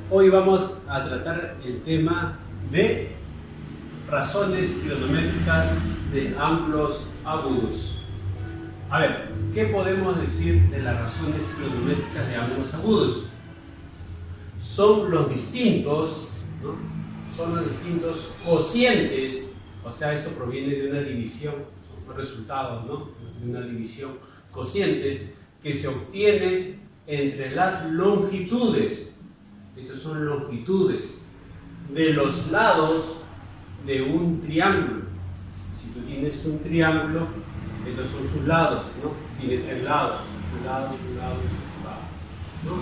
Hoy vamos a tratar el tema de razones trigonométricas de ángulos agudos. A ver, ¿qué podemos decir de las razones trigonométricas de ángulos agudos? Son los distintos, ¿no? Son los distintos cocientes, o sea, esto proviene de una división, son resultados, ¿no? De una división, cocientes que se obtienen entre las longitudes. Estos son longitudes de los lados de un triángulo. Si tú tienes un triángulo, estos son sus lados, ¿no? Tiene tres lados, un lado, ¿no?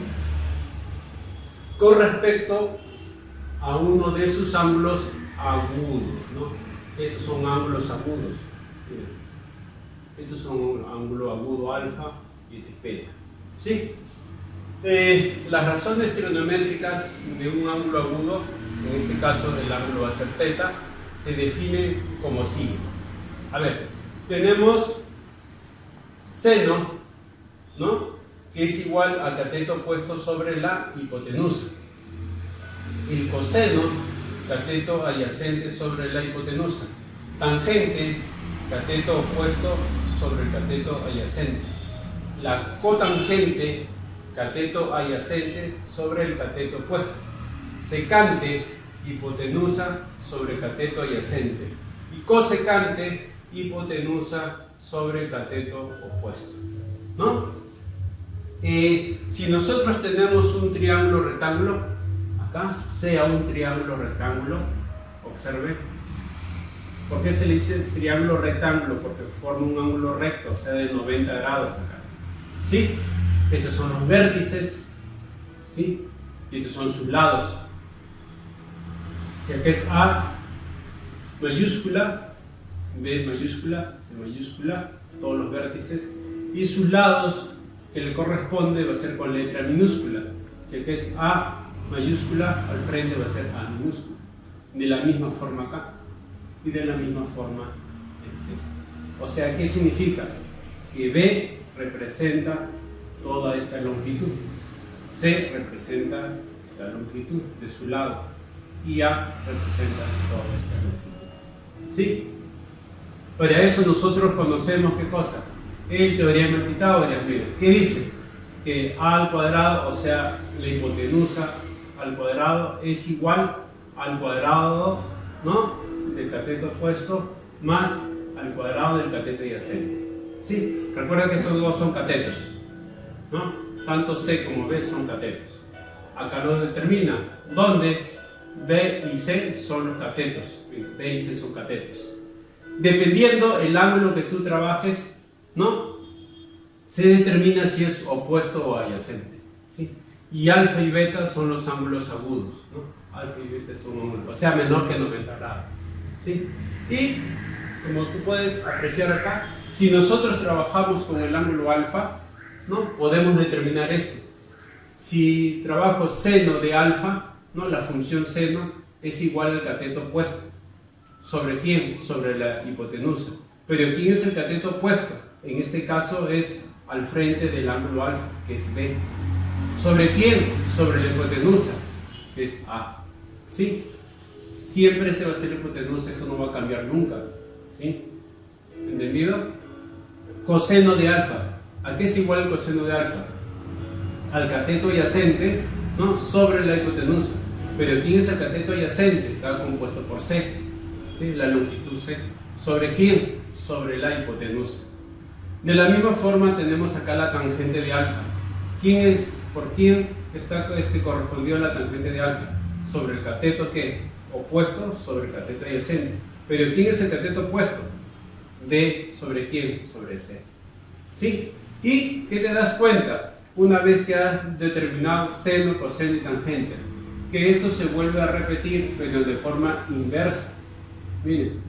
Con respecto a uno de sus ángulos agudos, ¿no? Estos son ángulos agudos. Miren. Estos son un ángulo agudo alfa y este beta. ¿Sí? Las razones trigonométricas de un ángulo agudo, en este caso el ángulo va a ser θ, se definen como sigue. A ver, tenemos seno, ¿no? Que es igual a cateto puesto sobre la hipotenusa. El coseno, cateto adyacente sobre la hipotenusa. Tangente, cateto opuesto sobre el cateto adyacente. La cotangente, cateto adyacente sobre el cateto opuesto. Secante, hipotenusa sobre cateto adyacente. Y cosecante, hipotenusa sobre el cateto opuesto, ¿no? Si nosotros tenemos un triángulo rectángulo, acá sea un triángulo rectángulo, observe. ¿Por qué se le dice triángulo rectángulo? Porque forma un ángulo recto, o sea, de 90 grados acá. ¿Sí? Estos son los vértices, ¿sí? Y estos son sus lados. Si acá es A mayúscula, B mayúscula, C mayúscula, todos los vértices, y sus lados que le corresponde va a ser con letra minúscula. Si acá es A mayúscula, al frente va a ser A minúscula. De la misma forma acá y de la misma forma en C. O sea, ¿qué significa? Que B representa toda esta longitud, C representa esta longitud de su lado y A representa toda esta longitud. ¿Sí? Para eso nosotros conocemos ¿qué cosa? El teorema de Pitágoras. ¿Qué dice? Que A al cuadrado, o sea, la hipotenusa al cuadrado es igual al cuadrado, ¿no?, del cateto opuesto más al cuadrado del cateto adyacente. ¿Sí? Recuerda que estos dos son catetos, ¿no? Tanto C como B son catetos. Acá lo determina, donde B y C son los catetos. B y C son catetos. Dependiendo el ángulo que tú trabajes, ¿no?, se determina si es opuesto o adyacente. ¿Sí? Y alfa y beta son los ángulos agudos, ¿no? Alfa y beta son ángulos, o sea, menor que 90 grados. ¿Sí? Y como tú puedes apreciar acá, si nosotros trabajamos con el ángulo alfa, ¿no?, podemos determinar esto. Si trabajo seno de alfa, ¿no?, la función seno es igual al cateto opuesto. ¿Sobre quién? Sobre la hipotenusa. Pero ¿quién es el cateto opuesto? En este caso es al frente del ángulo alfa, que es B. ¿Sobre quién? Sobre la hipotenusa, que es A. ¿Sí? Siempre este va a ser la hipotenusa, esto no va a cambiar nunca. ¿Sí? ¿Entendido? Coseno de alfa. ¿A qué es igual el coseno de alfa? Al cateto adyacente, ¿no?, sobre la hipotenusa. Pero ¿quién es el cateto adyacente? Está compuesto por C, ¿sí?, la longitud C. ¿Sobre quién? Sobre la hipotenusa. De la misma forma tenemos acá la tangente de alfa. ¿Por quién está correspondido a la tangente de alfa? Sobre el cateto ¿qué? Opuesto sobre el cateto adyacente. Pero ¿quién es el cateto opuesto? B sobre quién? Sobre C. ¿Sí? ¿Y qué te das cuenta? Una vez que has determinado seno, coseno y tangente, que esto se vuelve a repetir, pero de forma inversa. Miren,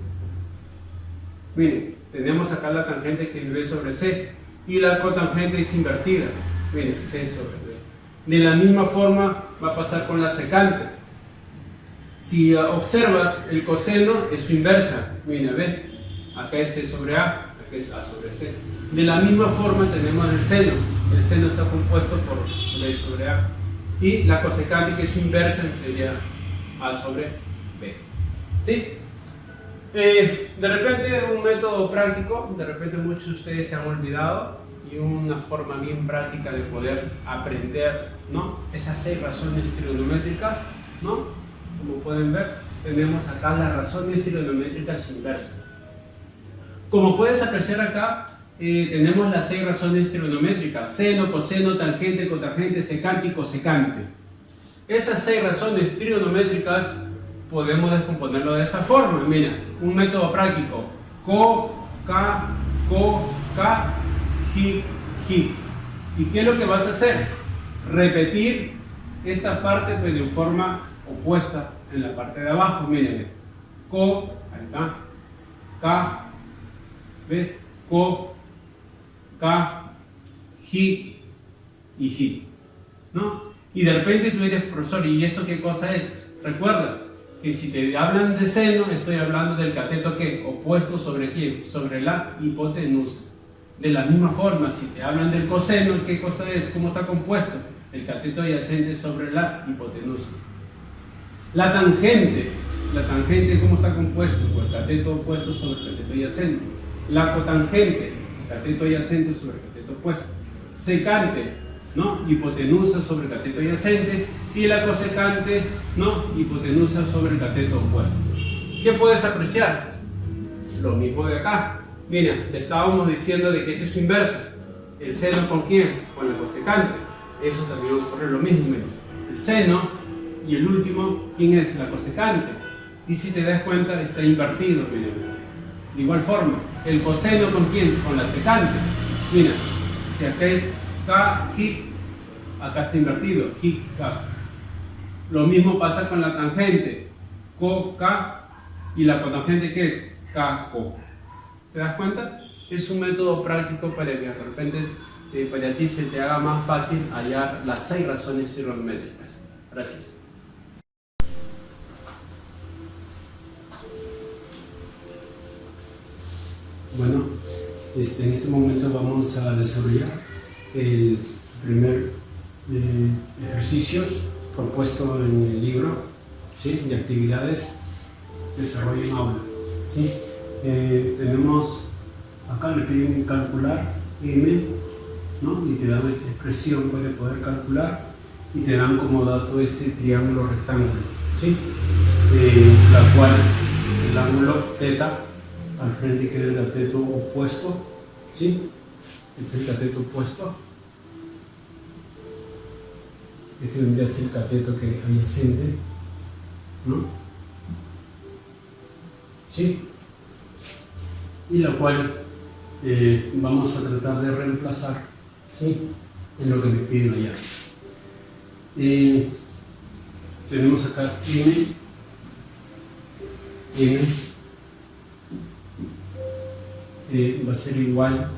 tenemos acá la tangente que es B sobre C y la cotangente es invertida. Miren, C sobre B. De la misma forma va a pasar con la secante. Si observas, el coseno es su inversa. Mira, ve, acá es C sobre A, acá es A sobre C. De la misma forma tenemos el seno. El seno está compuesto por B sobre A. Y la cosecante, que es su inversa, sería A sobre B. ¿Sí? De repente un método práctico, de repente muchos de ustedes se han olvidado, y una forma bien práctica de poder aprender, ¿no?, esas 6 razones trigonométricas, ¿no? Como pueden ver, tenemos acá las razones trigonométricas inversas. Como puedes apreciar acá, tenemos las 6 razones trigonométricas: seno, coseno, tangente, cotangente, secante y cosecante. Esas 6 razones trigonométricas podemos descomponerlo de esta forma. Mira, un método práctico: co, ca, ji, ji. ¿Y qué es lo que vas a hacer? Repetir esta parte, pero en forma opuesta en la parte de abajo. Miren, co, ahí está, ca, ¿ves? Co, ca, ji y ji, ¿no? Y de repente tú dices: profesor, ¿y esto qué cosa es? Recuerda que si te hablan de seno, estoy hablando del cateto que opuesto sobre quién, sobre la hipotenusa. De la misma forma, si te hablan del coseno, ¿qué cosa es? ¿Cómo está compuesto? El cateto adyacente sobre la hipotenusa. La tangente, ¿cómo está compuesto? Pues el cateto opuesto sobre el cateto adyacente. La cotangente, cateto adyacente sobre el cateto opuesto. Secante, ¿no?, hipotenusa sobre el cateto adyacente. Y la cosecante, ¿no?, hipotenusa sobre el cateto opuesto. ¿Qué puedes apreciar? Lo mismo de acá. Mira, le estábamos diciendo de que esto es su inversa. ¿El seno con quién? Con la cosecante. Eso también ocurre lo mismo. Mira, el seno y el último, ¿quién es? La cosecante. Y si te das cuenta, está invertido. Mira. De igual forma, el coseno con quién? Con la secante. Mira, si acá es K, ji, acá está invertido, ji, K. Lo mismo pasa con la tangente, co, K, y la cotangente, ¿qué es? K, co. ¿Te das cuenta? Es un método práctico para que de repente para ti se te haga más fácil hallar las 6 razones trigonométricas. Gracias. Bueno, en este momento vamos a desarrollar el primer ejercicio propuesto en el libro, ¿sí?, de actividades desarrollo en aula, ¿sí? Tenemos acá, le piden calcular m, ¿no?, y te dan esta expresión para poder calcular, y te dan como dato este triángulo rectángulo, ¿sí?, la cual el ángulo teta al frente queda el cateto opuesto, ¿sí?, este es el cateto opuesto, este vendría a ser el cateto que adyacente, ¿no?, ¿sí?, y la cual vamos a tratar de reemplazar, ¿sí?, en lo que me piden allá. Tenemos acá m va a ser igual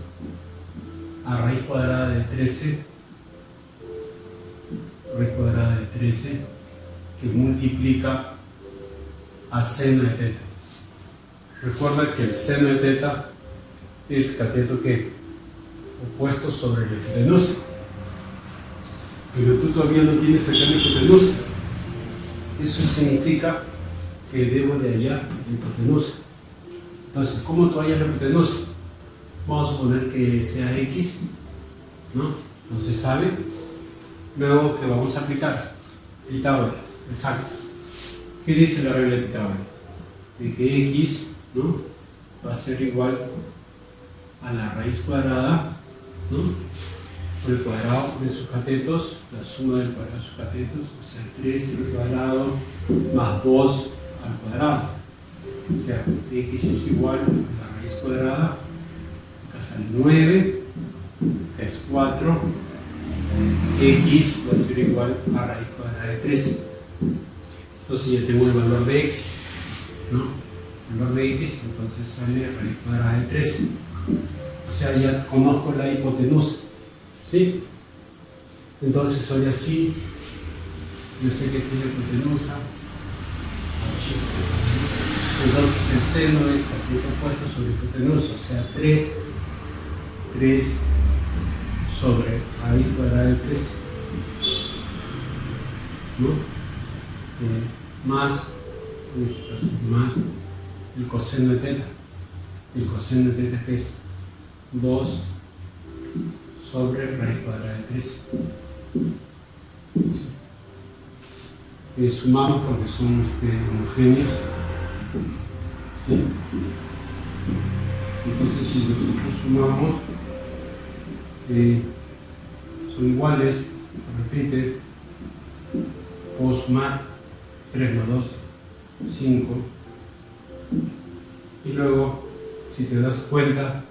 a raíz cuadrada de 13, que multiplica a seno de teta. Recuerda que el seno de teta es cateto que opuesto sobre la hipotenusa, pero tú todavía no tienes acá la hipotenusa. Eso significa que debo de hallar la hipotenusa. Entonces, ¿cómo tú hallas la hipotenusa? Vamos a suponer que sea x, ¿no? No se sabe. Luego, ¿qué vamos a aplicar? Pitágoras, exacto. ¿Qué dice la regla de Pitágoras? De que x, ¿no?, va a ser igual a la raíz cuadrada, ¿no?, por el cuadrado de sus catetos, la suma del cuadrado de sus catetos, o sea, 3 al cuadrado más 2 al cuadrado. O sea, x es igual a la raíz cuadrada, acá sale 9, acá es 4, x va a ser igual a raíz cuadrada de 13. Entonces ya tengo el valor de x, ¿no? El valor de x, entonces sale raíz cuadrada de 13. O sea, ya conozco la hipotenusa, ¿sí? Entonces hoy así, yo sé que tiene hipotenusa. Entonces el seno es cateto opuesto sobre hipotenusa, o sea, 3 sobre raíz cuadrada de 13. ¿no? Más, en este caso, más el coseno de teta. El coseno de teta, que es 2 sobre raíz cuadrada de 13. ¿Sí? Sumamos porque son homogéneos. ¿Sí? Entonces, si nosotros sumamos, son iguales, se repite, puedo sumar 3 más 2, 5, y luego, si te das cuenta,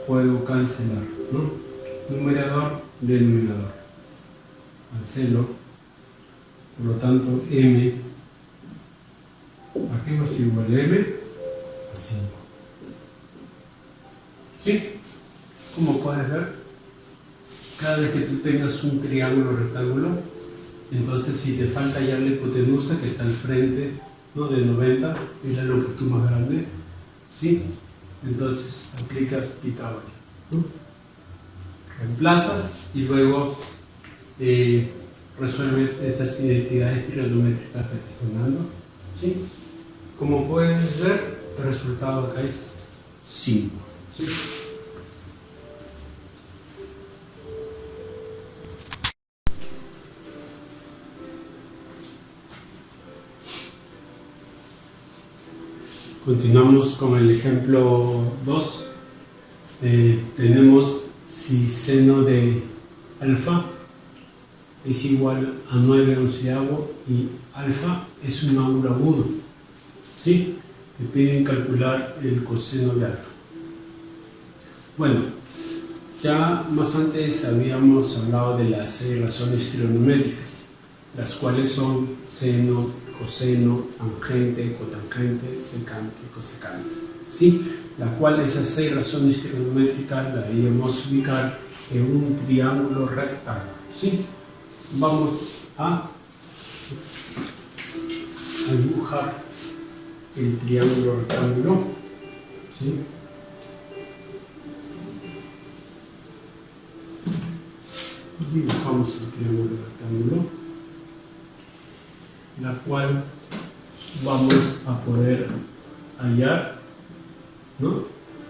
puedo cancelar, ¿no? Numerador, denominador, cancelo, por lo tanto m, aquí va a ser igual a m a 5. ¿Sí? Como puedes ver, cada vez que tú tengas un triángulo rectángulo, entonces si te falta hallar la hipotenusa que está al frente, ¿no?, de 90, es la longitud más grande, ¿sí? Entonces aplicas Pitágoras, ¿no? Reemplazas y luego resuelves estas identidades trigonométricas que te están dando, ¿sí? Como puedes ver, el resultado acá es 5, ¿sí? Continuamos con el ejemplo 2. Tenemos si seno de alfa es igual a 9 onceavo y alfa es un ángulo agudo. ¿Sí? Te piden calcular el coseno de alfa. Bueno, ya más antes habíamos hablado de las 6 razones trigonométricas, las cuales son seno, coseno, tangente, cotangente, secante y cosecante. ¿Sí? La cual esas 6 razones trigonométricas las íbamos a ubicar en un triángulo rectángulo. ¿Sí? Vamos a dibujar el triángulo rectángulo. ¿Sí? Dibujamos el triángulo rectángulo, la cual vamos a poder hallar, ¿no?,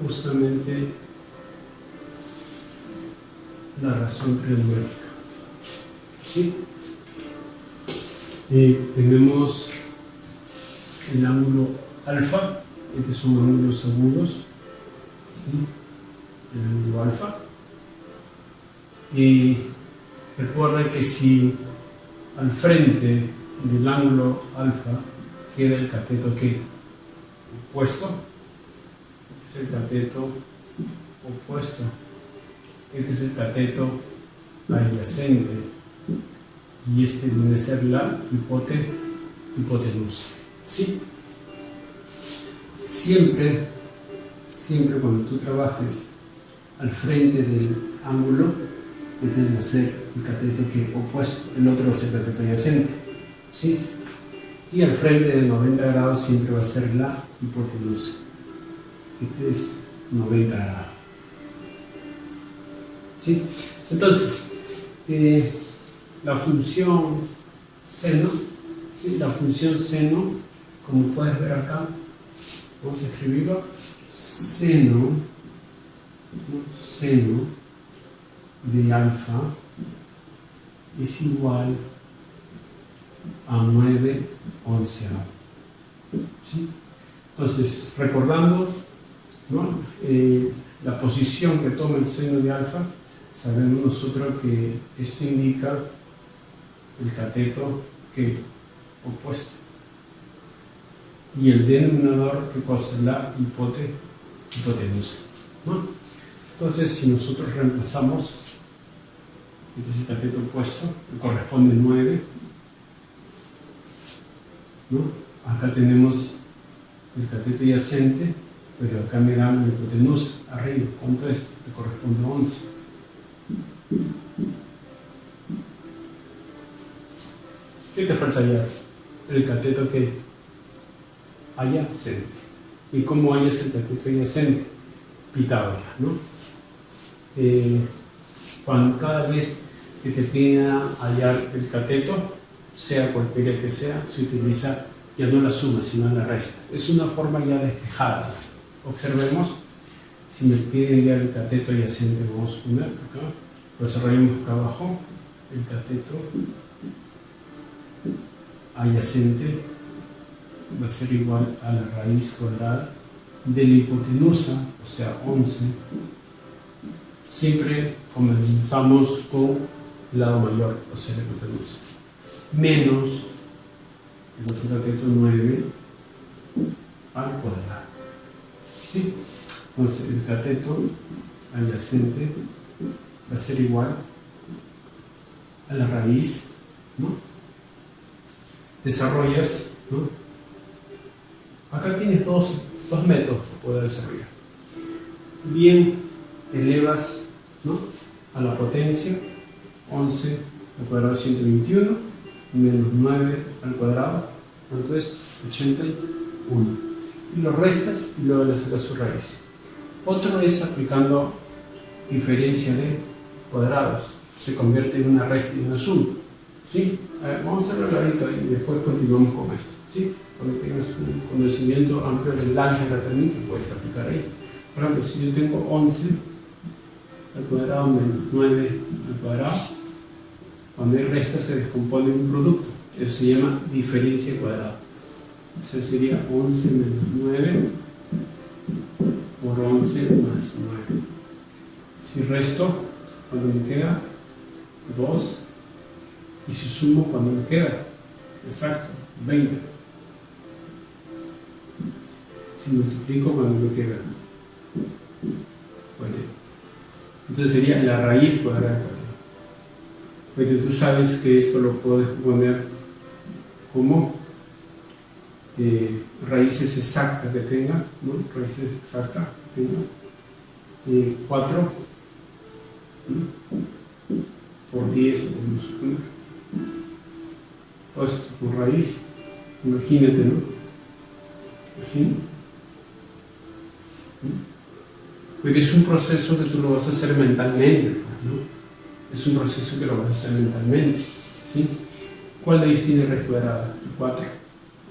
justamente la razón trigonométrica. ¿Sí? Tenemos el ángulo alfa, estos son ángulos agudos, ¿sí?, el ángulo alfa. Y recuerda que si al frente del ángulo alfa queda el cateto que opuesto, este es el cateto opuesto, este es el cateto adyacente y este debe ser la hipotenusa. ¿Sí? Siempre cuando tú trabajes al frente del ángulo, este va a ser el cateto que opuesto, el otro va a ser el cateto adyacente, ¿sí? Y al frente de 90 grados siempre va a ser la hipotenusa. Este es 90 grados. ¿Sí? Entonces, la función seno, ¿sí?, la función seno, como puedes ver acá, vamos a escribirlo, seno de alfa es igual a 9 onceavo. ¿Sí? Entonces, recordando, ¿no?, la posición que toma el seno de alfa, sabemos nosotros que esto indica el cateto que opuesto y el denominador que cosa la hipotenusa, ¿no? Entonces, si nosotros reemplazamos, este es el cateto opuesto, que corresponde a 9, ¿no? Acá tenemos el cateto adyacente, pero acá miramos la hipotenusa, arriba, ¿cuánto es? Que corresponde a 11. ¿Qué te falta hallar? El cateto que adyacente. ¿Y cómo hallas el cateto adyacente? Pitágoras, ¿no? Cuando cada vez que te piden hallar el cateto, sea cualquiera que sea, se utiliza ya no la suma, sino la resta. Es una forma ya despejada. Observemos, si me piden ya el cateto adyacente, vamos a poner acá, lo desarrollamos acá abajo, el cateto adyacente va a ser igual a la raíz cuadrada de la hipotenusa, o sea 11. Siempre comenzamos con el lado mayor, o sea la hipotenusa, menos el otro cateto 9 al cuadrado. ¿Sí? Entonces el cateto adyacente va a ser igual a la raíz, ¿no? Desarrollas, ¿no? Acá tienes dos métodos que puedes desarrollar. Bien, elevas, ¿no?, a la potencia 11 al cuadrado de 121 menos 9 al cuadrado, ¿cuánto es? 81. Y lo restas y luego le sacas su raíz. Otro es aplicando diferencia de cuadrados. Se convierte en una resta y una suma. ¿Sí? A ver, vamos a hacerlo ahorita y después continuamos con esto. ¿Sí? Cuando tengas un conocimiento amplio del álgebra también que puedes aplicar ahí. Por ejemplo, si yo tengo 11 al cuadrado menos 9 al cuadrado, cuando hay resta se descompone en un producto. Eso se llama diferencia cuadrada. O sea, sería 11 menos 9 por 11 más 9. Si resto, cuando me queda 2. Y si sumo, cuando me queda, exacto, 20. Si multiplico, cuando me queda 40. Entonces sería la raíz cuadrada de 4. Pero tú sabes que esto lo puedes poner como raíces exactas que tenga, ¿no? Raíces exactas que tenga 4 por 10, vamos a poner. Todo esto con raíz, imagínate, ¿no? Así. Pero es un proceso que tú lo vas a hacer mentalmente, ¿no? Es un proceso que lo vas a hacer mentalmente, ¿sí? ¿Cuál de ellos tiene raíz cuadrada? 4.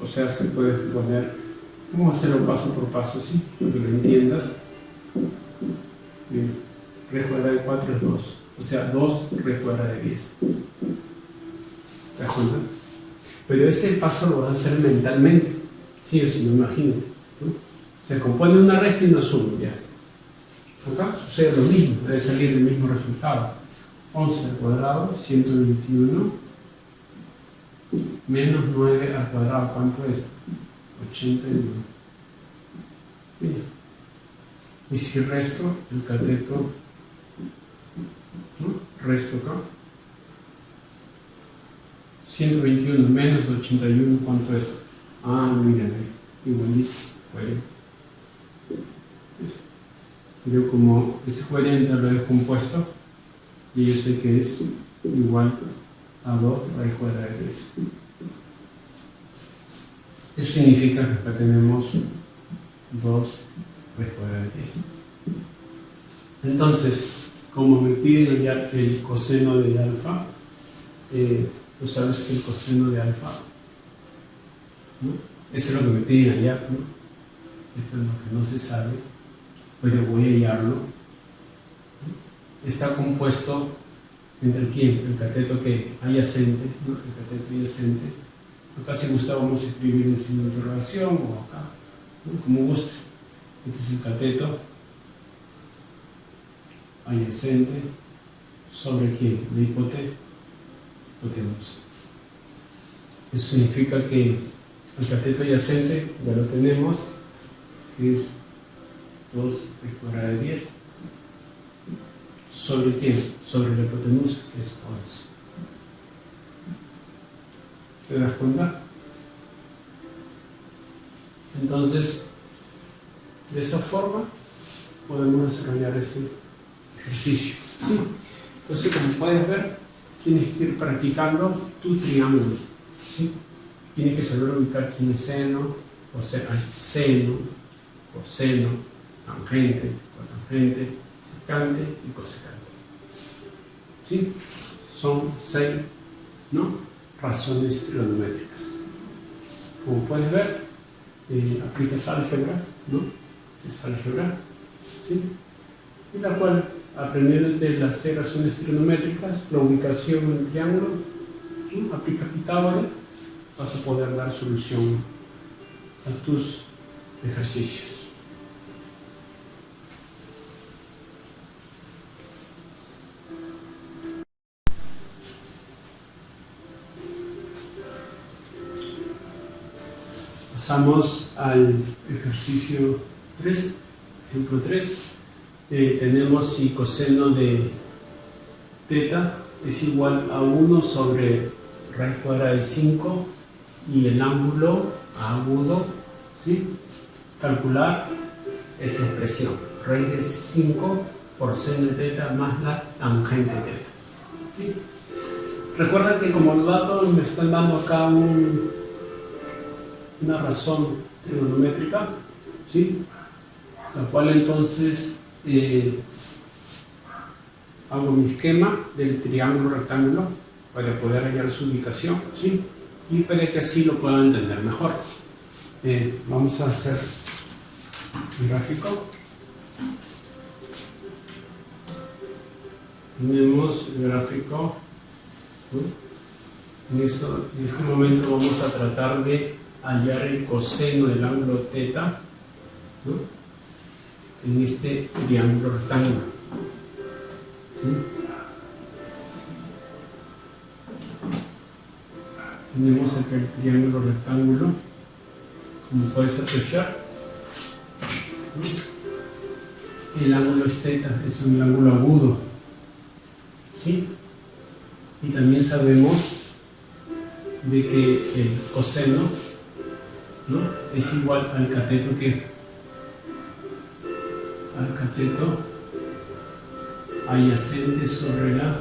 O sea, se puede poner, vamos a hacerlo paso por paso, ¿sí? Para que lo entiendas. Bien, raíz cuadrada de 4 es 2. O sea, 2 raíz cuadrada de 10. ¿Te das cuenta? Pero este paso lo vas a hacer mentalmente. Sí o sí, no, imagínate, ¿no? Se compone una resta y una suma, ya. Acá sucede lo mismo, debe salir el mismo resultado. 11 al cuadrado, 121, menos 9 al cuadrado, ¿cuánto es? 81. Mira. Y si resto el cateto, ¿no? Resto acá. 121 menos 81, ¿cuánto es? Ah, mira, igualito, 40. Yo como ese 40 lo he descompuesto y yo sé que es igual a 2 raíz cuadrada de 10. Eso significa que acá tenemos 2 raíz cuadrada de 10. Entonces, como me piden el coseno de alfa, tú sabes que el coseno de alfa, ¿no? Eso es lo que me piden allá, ¿no? Esto es lo que no se sabe, pero voy a hallarlo. Está compuesto entre quién, el cateto que adyacente, ¿no? El cateto adyacente. Acá si gusta vamos a escribir en signo de interrogación o acá, ¿no? Como gustes. Este es el cateto adyacente sobre quién, la hipotenusa. Eso significa que el cateto adyacente ya lo tenemos, que es 2 raíz cuadrada de 10. ¿Sobre quién? Sobre la hipotenusa, que es 11. ¿Te das cuenta? Entonces, de esa forma podemos desarrollar ese ejercicio. ¿Sí? Entonces, como puedes ver, tienes que ir practicando tu triángulo. ¿Sí? Tienes que saber ubicar quién es seno, o sea, seno, coseno, tangente, cotangente, secante y cosecante. ¿Sí? Son 6, ¿no?, razones trigonométricas. Como puedes ver, aplicas álgebra, ¿no? Es álgebra, ¿sí? En la cual, aprendiendo de las 6 razones trigonométricas, la ubicación en el triángulo, ¿no? Aplica Pitágoras, vas a poder dar solución a tus ejercicios. Pasamos al ejercicio 3, ejemplo 3. Tenemos si coseno de teta es igual a 1 sobre raíz cuadrada de 5 y el ángulo agudo, ¿sí? Calcular esta expresión, raíz de 5 por seno de teta más la tangente de teta, ¿sí? Recuerda que como los datos me están dando acá una razón trigonométrica, ¿sí? La cual entonces hago mi esquema del triángulo rectángulo para poder hallar su ubicación, ¿sí? Y para que así lo puedan entender mejor. Vamos a hacer el gráfico. Tenemos el gráfico, ¿no? En este momento vamos a tratar de hallar el coseno del ángulo teta, ¿no? En este triángulo rectángulo, ¿sí? Tenemos acá el triángulo rectángulo, como puedes apreciar, ¿no? El ángulo es teta, es un ángulo agudo, ¿sí? Y también sabemos de que el coseno, ¿no? Es igual al cateto adyacente sobre la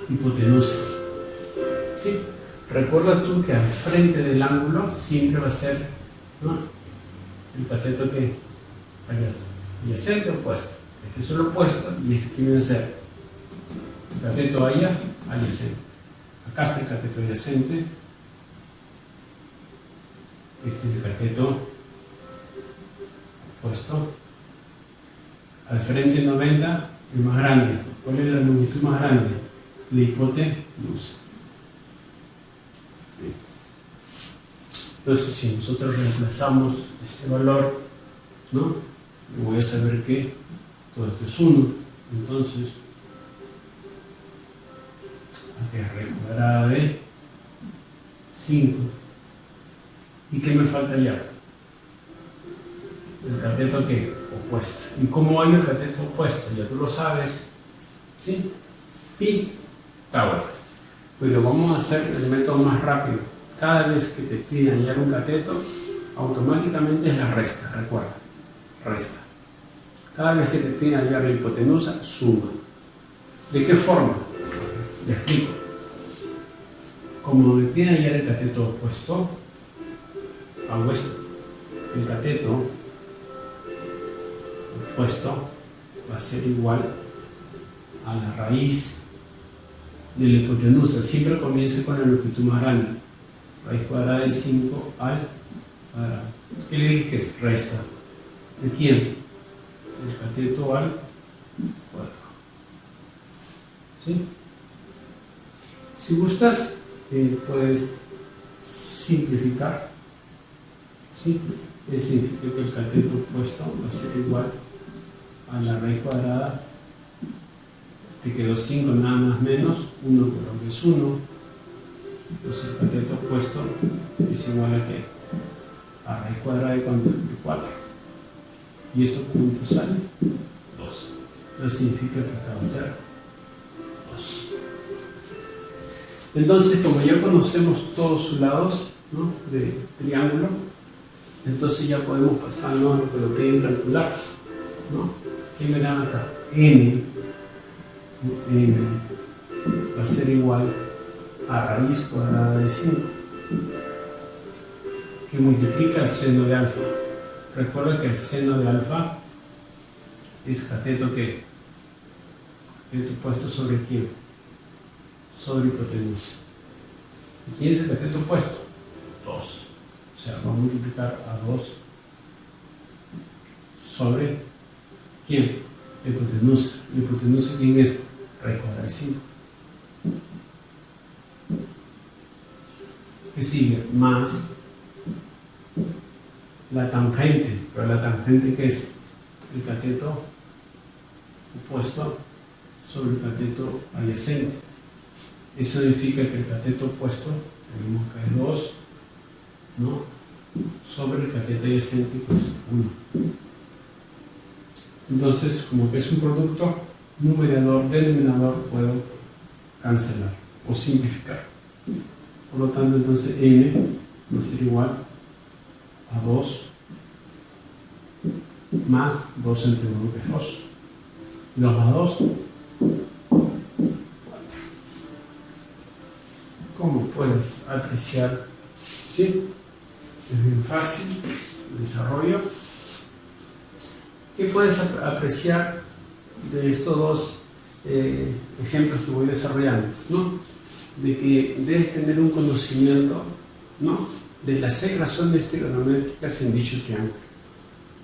hipotenusa, ¿sí? Recuerda tú que al frente del ángulo siempre va a ser, ¿no? El cateto adyacente opuesto. Este es el opuesto y este aquí viene a ser el cateto adyacente. Acá está el cateto adyacente. Este es el cateto opuesto. Al frente 90, el más grande. ¿Cuál es la longitud más grande? La hipotenusa. Entonces, si nosotros reemplazamos este valor, ¿no? Voy a saber que todo esto es 1. Entonces, aquí es raíz cuadrada de 5. ¿Y qué me falta ya? El cateto ¿qué? Opuesto. ¿Y cómo hay el cateto opuesto? Ya tú lo sabes, ¿sí? Pitágoras. Pues lo vamos a hacer el método más rápido. Cada vez que te pidan hallar un cateto, automáticamente es la resta, recuerda, resta. Cada vez que te pidan hallar la hipotenusa, suma. ¿De qué forma? Te explico. Como me piden hallar el cateto opuesto, hago esto. El cateto opuesto va a ser igual a la raíz de la hipotenusa. Siempre comienza con la longitud más grande. Raíz cuadrada de 5 al cuadrado. ¿Qué le dije que es? Resta. ¿De quién? Del cateto al cuadrado. ¿Sí? Si gustas, puedes simplificar. ¿Sí? Eso significa que el cateto opuesto va a ser igual a la raíz cuadrada. Te quedó 5 nada más menos. 1 por lo que es 1. Entonces el cateto opuesto es igual a ¿qué? A raíz cuadrada de ¿cuánto? De 4. Y eso junto sale 2. Eso significa que acá va a ser 2. Entonces, como ya conocemos todos sus lados, ¿no? De triángulo, entonces ya podemos pasarnos a lo que lo quieren calcular, ¿no? ¿Qué me dan acá? N va a ser igual a raíz cuadrada de 5, que multiplica el seno de alfa. Recuerda que el seno de alfa es cateto ¿qué? Cateto puesto sobre ¿quién? Sobre hipotenusa. ¿Quién es el cateto opuesto? 2. O sea, vamos a multiplicar a 2 sobre ¿quién? La hipotenusa. ¿La hipotenusa quién es? Raíz cuadrada de 5. ¿Qué sigue? Más la tangente. ¿Pero la tangente qué es? El cateto opuesto sobre el cateto adyacente. Eso significa que el cateto opuesto, tenemos que es 2, ¿no? Sobre el cateto adyacente, pues 1. Entonces, como que es un producto, numerador, denominador, puedo cancelar o simplificar. Por lo tanto, entonces n va a ser igual a 2 más 2 entre 1, que es 2. 2 más 2. ¿Cómo puedes apreciar? ¿Sí? Es bien fácil el desarrollo. ¿Qué puedes apreciar de estos dos ejemplos que voy desarrollando? ¿No? De que debes tener un conocimiento, ¿no?, de las 6 razones trigonométricas en dicho triángulo,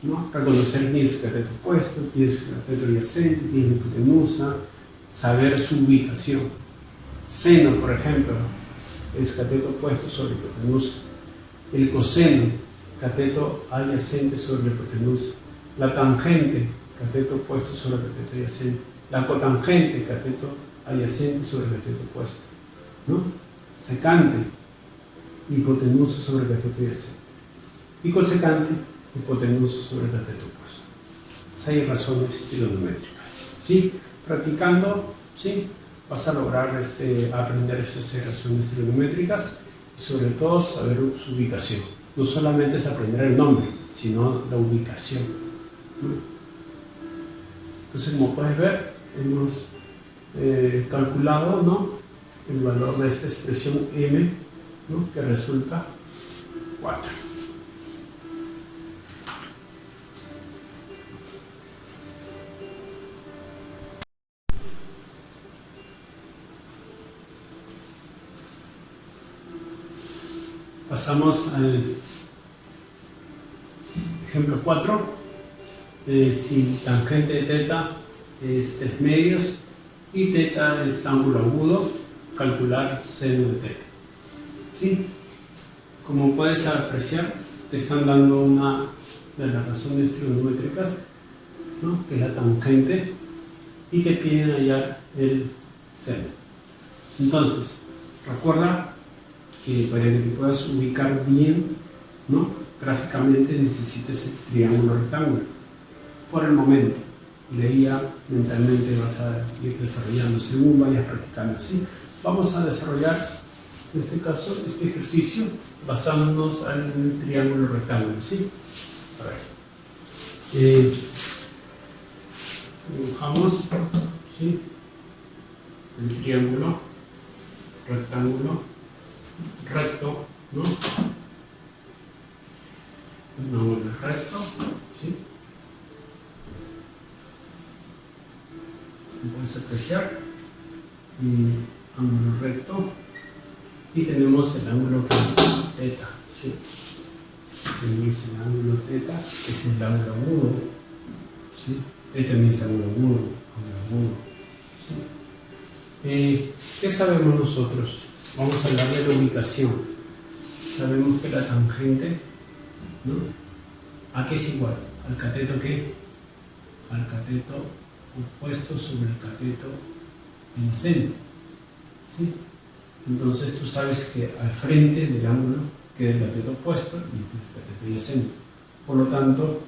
¿no? Reconocer quién es el cateto opuesto, quién es el cateto adyacente, quién es la hipotenusa, saber su ubicación. Seno, por ejemplo, es cateto opuesto sobre hipotenusa. El coseno, cateto adyacente sobre hipotenusa. La tangente, cateto opuesto sobre cateto adyacente. La cotangente, cateto adyacente sobre cateto opuesto, ¿no? Secante, hipotenusa sobre cateto adyacente. Y cosecante, hipotenusa sobre cateto opuesto. 6 razones trigonométricas. ¿Sí? Practicando, ¿sí?, vas a lograr aprender estas 6 razones trigonométricas y sobre todo saber su ubicación. No solamente es aprender el nombre, sino la ubicación, ¿no? Entonces, como puedes ver, hemos calculado, ¿no?, el valor de esta expresión m, ¿no?, que resulta 4. Pasamos al ejemplo 4. Si tangente de teta es 3 medios y teta es ángulo agudo, calcular seno de teta. ¿Sí? Como puedes apreciar, te están dando una de las razones trigonométricas, ¿no?, que es la tangente, y te piden hallar el seno. Entonces, recuerda que para que te puedas ubicar bien, ¿no?, gráficamente necesitas el triángulo rectángulo. Por el momento, de ahí ya mentalmente vas a ir desarrollando según vayas practicando. ¿Sí? Vamos a desarrollar, en este caso, este ejercicio basándonos en el triángulo rectángulo. ¿Sí? A ver. Dibujamos, ¿sí?, el triángulo rectángulo recto, ¿no? Un ángulo recto, ¿sí? Como puedes apreciar, ángulo recto, y tenemos el ángulo teta, ¿sí? Tenemos el ángulo teta, que es el ángulo agudo, ¿sí? Este también es ángulo agudo, ¿sí? ¿Qué sabemos nosotros? Vamos a hablar de la ubicación. Sabemos que la tangente, ¿no?, ¿a qué es igual? ¿Al cateto qué? Al cateto opuesto sobre el cateto adyacente. ¿Sí? Entonces tú sabes que al frente del ángulo queda el cateto opuesto y este es el cateto adyacente. Por lo tanto,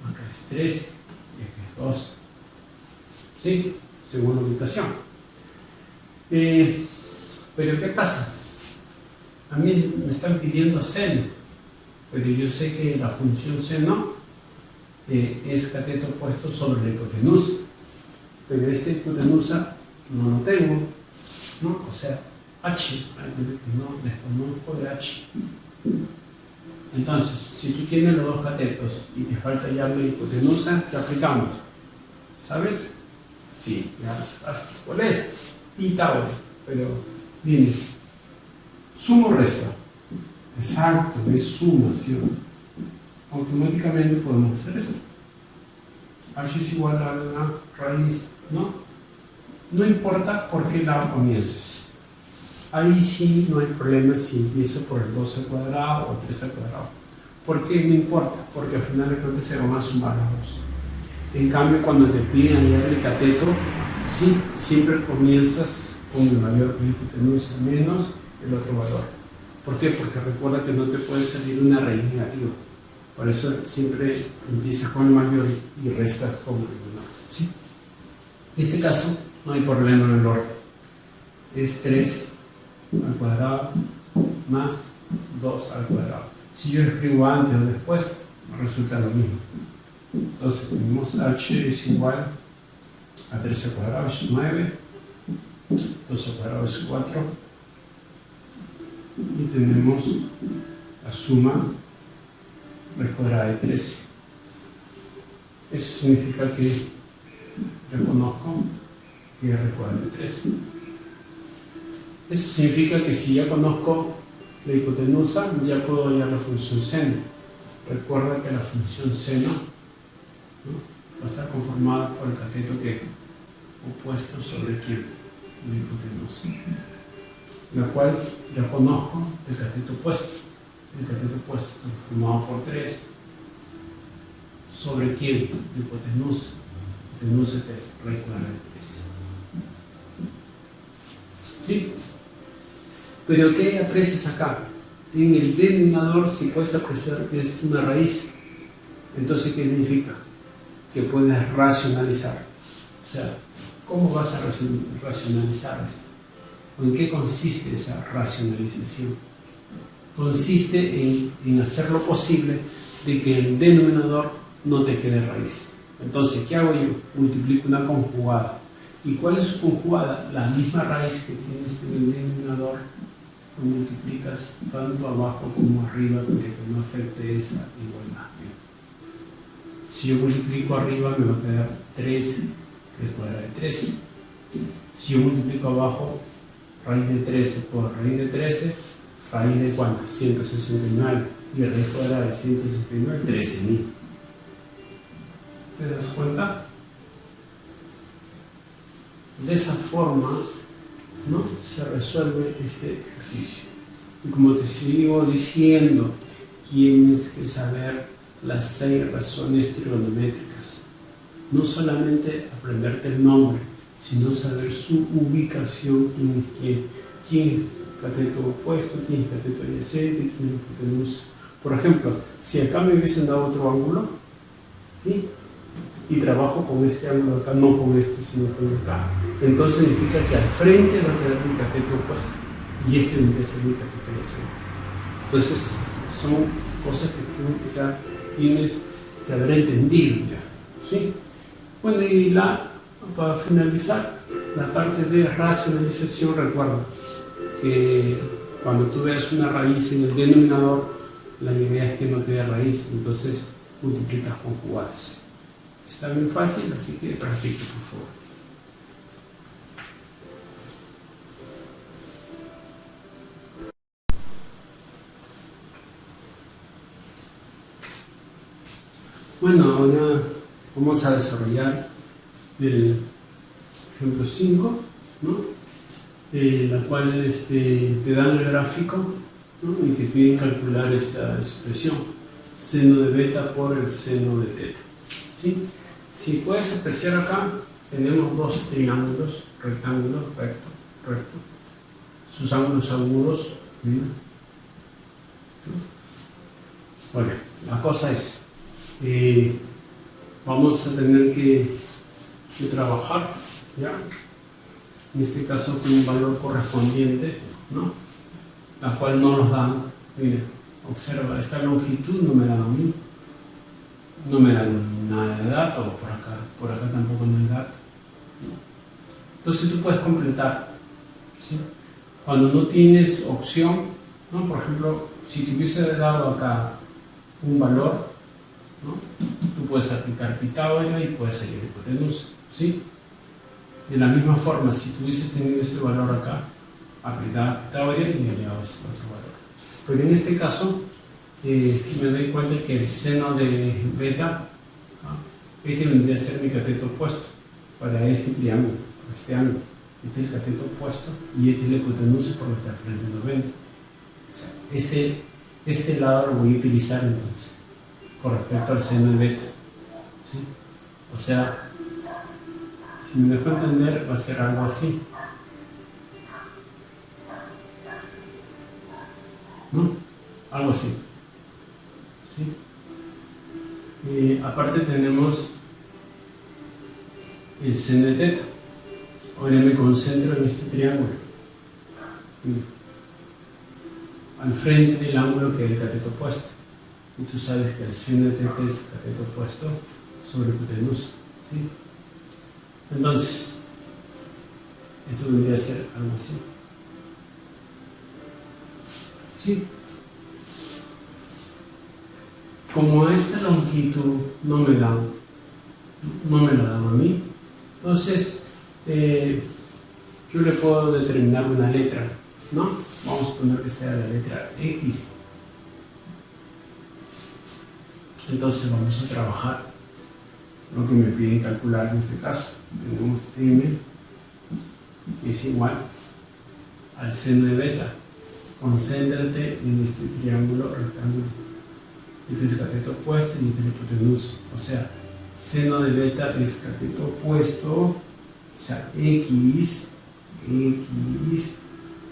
acá es 3 y acá es 2. ¿Sí? Según la ubicación. Pero ¿qué pasa? A mí me están pidiendo seno, pero yo sé que la función seno es cateto opuesto sobre la hipotenusa, pero esta hipotenusa no lo tengo, ¿no? O sea, h, no desconozco de h. Entonces, si tú tienes los dos catetos y te falta ya la hipotenusa, ¿qué aplicamos? ¿Sabes? Sí, ya sabes cuál es. Pitágoras, pero dime, ¿Suma o resta? Exacto, es sumación. Automáticamente podemos hacer esto. H es igual a la raíz, ¿no? No importa por qué lado comiences. Ahí sí no hay problema si empieza por el 2 al cuadrado o 3 al cuadrado. ¿Por qué? No importa, porque al final de cuentas se van a sumar los dos. En cambio, cuando te piden hallar el cateto, sí, siempre comienzas con el mayor que hipotenusa menos el otro valor. ¿Por qué? Porque recuerda que no te puede salir una raíz negativa. Por eso siempre empiezas con el mayor y restas con el menor. ¿Sí? En este caso no hay problema en el orden. Es 3 al cuadrado más 2 al cuadrado. Si yo escribo antes o después, resulta lo mismo. Entonces tenemos h es igual a 3 al cuadrado es 9, 2 al cuadrado es 4, y tenemos la suma raíz cuadrada de 13. Eso significa que reconozco que es raíz cuadrada de 13. Eso significa que si ya conozco la hipotenusa, ya puedo hallar la función seno. Recuerda que la función seno, ¿no?, va a estar conformada por el cateto que opuesto sobre quién, la hipotenusa, la cual ya conozco el cateto opuesto. El cateto opuesto está formado por 3 sobre quién, la hipotenusa. La hipotenusa que es raíz cuadrada de 13. ¿Sí? Pero ¿qué aprecias acá? En el denominador sí puedes apreciar que es una raíz. Entonces, ¿qué significa? Que puedes racionalizar. O sea, ¿cómo vas a racionalizar esto? ¿O en qué consiste esa racionalización? Consiste en hacer lo posible de que el denominador no te quede raíz. Entonces, ¿qué hago yo? Multiplico una conjugada. ¿Y cuál es su conjugada? La misma raíz que tienes en el denominador, lo multiplicas tanto abajo como arriba para que no afecte esa igualdad. Si yo multiplico arriba me va a quedar 13 raíz cuadrada de 13. Si yo multiplico abajo raíz de 13 por raíz de 13, raíz de ¿cuánto? 169. Y raíz cuadrada de 169, 13.000. ¿Te das cuenta? De esa forma, ¿no?, se resuelve este ejercicio. Y como te sigo diciendo, tienes que saber las 6 razones trigonométricas. No solamente aprenderte el nombre, sino saber su ubicación, quién es cateto opuesto, quién es cateto adyacente, quién es hipotenusa. Por ejemplo, si acá me hubiesen dado otro ángulo, ¿sí?, y trabajo con este ángulo acá, no con este, sino con acá, entonces significa que al frente va a quedar mi cateto opuesto y este tiene que ser mi cateto adyacente. Entonces, son cosas que tú ya tienes que haber entendido ya, ¿sí? Bueno, y para finalizar, la parte de racionalización, recuerda que cuando tú veas una raíz en el denominador, la idea es que no quede raíz, entonces multiplicas conjugadas. Está bien fácil, así que practique, por favor. Bueno, ahora vamos a desarrollar el ejemplo 5, ¿no?, la cual te dan el gráfico, ¿no?, y que piden calcular esta expresión, seno de beta por el seno de teta. ¿Sí? Si puedes apreciar acá, tenemos dos triángulos, rectángulos, recto, sus ángulos agudos. Mira. Bueno, la cosa es, vamos a tener que trabajar, ¿ya?, en este caso con un valor correspondiente, ¿no?, la cual no nos dan. Mira, observa, esta longitud no me la dan a mí, no me dan nada de dato, por acá tampoco no hay dato, ¿no? Entonces tú puedes completar, ¿sí? Cuando no tienes opción, ¿no?, por ejemplo, si te hubiese dado acá un valor, ¿no?, tú puedes aplicar Pitágoras y puedes hallar hipotenusa, ¿sí? De la misma forma, si tuvieses tenido este valor acá, aplicada teoría y elevado a ese otro valor. Pero en este caso, me doy cuenta que el seno de beta, este vendría a ser mi cateto opuesto para este triángulo, para este ángulo. Este es el cateto opuesto y este es la hipotenusa por lo que está frente a 90. O sea, este lado lo voy a utilizar entonces con respecto al seno de beta. ¿Sí? O sea, si me dejo entender, va a ser algo así. ¿No? Algo así. ¿Sí? Aparte tenemos el seno de teta. Ahora me concentro en este triángulo. Al frente del ángulo que es el cateto opuesto. Y tú sabes que el seno de teta es cateto opuesto sobre hipotenusa. ¿Sí? Entonces, eso debería ser algo así. ¿Sí? Como esta longitud no me la dan a mí, entonces yo le puedo determinar una letra, ¿no? Vamos a poner que sea la letra X. Entonces vamos a trabajar lo que me piden calcular en este caso. Tenemos M, que es igual al seno de beta. Concéntrate en este triángulo rectángulo. Este es el cateto opuesto y este es la hipotenusa. O sea, seno de beta es cateto opuesto, o sea, X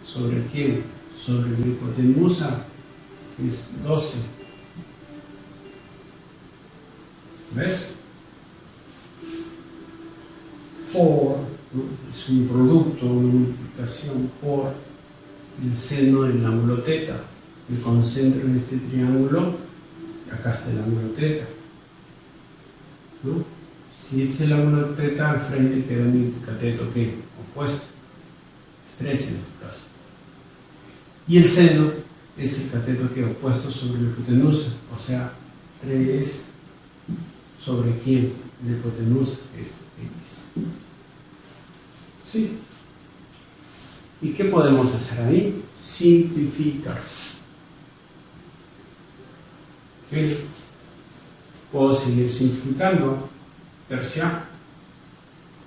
sobre ¿qué? Sobre la hipotenusa, que es 12. ¿Ves? Por, ¿no? Es un producto, una multiplicación por el seno del ángulo teta. Me concentro en este triángulo, acá está el ángulo teta, ¿no? Si este es el ángulo teta, al frente queda mi cateto ¿qué? Opuesto, es 13 en este caso. Y el seno es el cateto que opuesto sobre la hipotenusa, o sea, 3 sobre quién, la hipotenusa es X. ¿Sí? ¿Y qué podemos hacer ahí? Simplificar. ¿Sí? Puedo seguir simplificando. Tercia.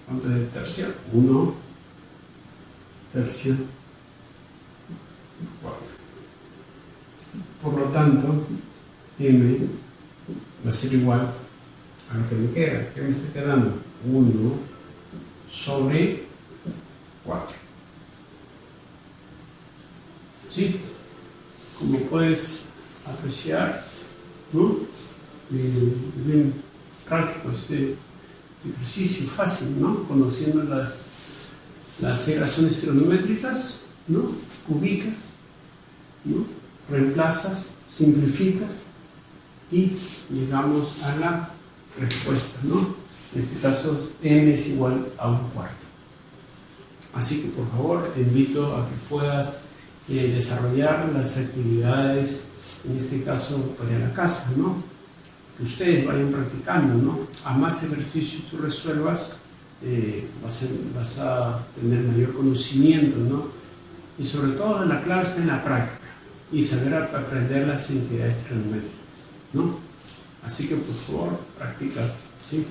¿Cuánto es de tercia? 1. Tercia. 4. Por lo tanto, M va a ser igual a lo que me queda. ¿Qué me está quedando? 1 sobre 4. ¿Sí? Como puedes apreciar, ¿no? Bien práctico este ejercicio, fácil, ¿no? Conociendo las ecuaciones trigonométricas, ¿no? Ubicas, ¿no? Reemplazas, simplificas y llegamos a la respuesta, ¿no? En este caso, m es igual a 1/4. Así que por favor te invito a que puedas desarrollar las actividades, en este caso para la casa, ¿no? Que ustedes vayan practicando, ¿no? A más ejercicios tú resuelvas, vas a tener mayor conocimiento, ¿no? Y sobre todo la clave está en la práctica y saber aprender las entidades trigonométricas, ¿no? Así que por favor practica, ¿sí?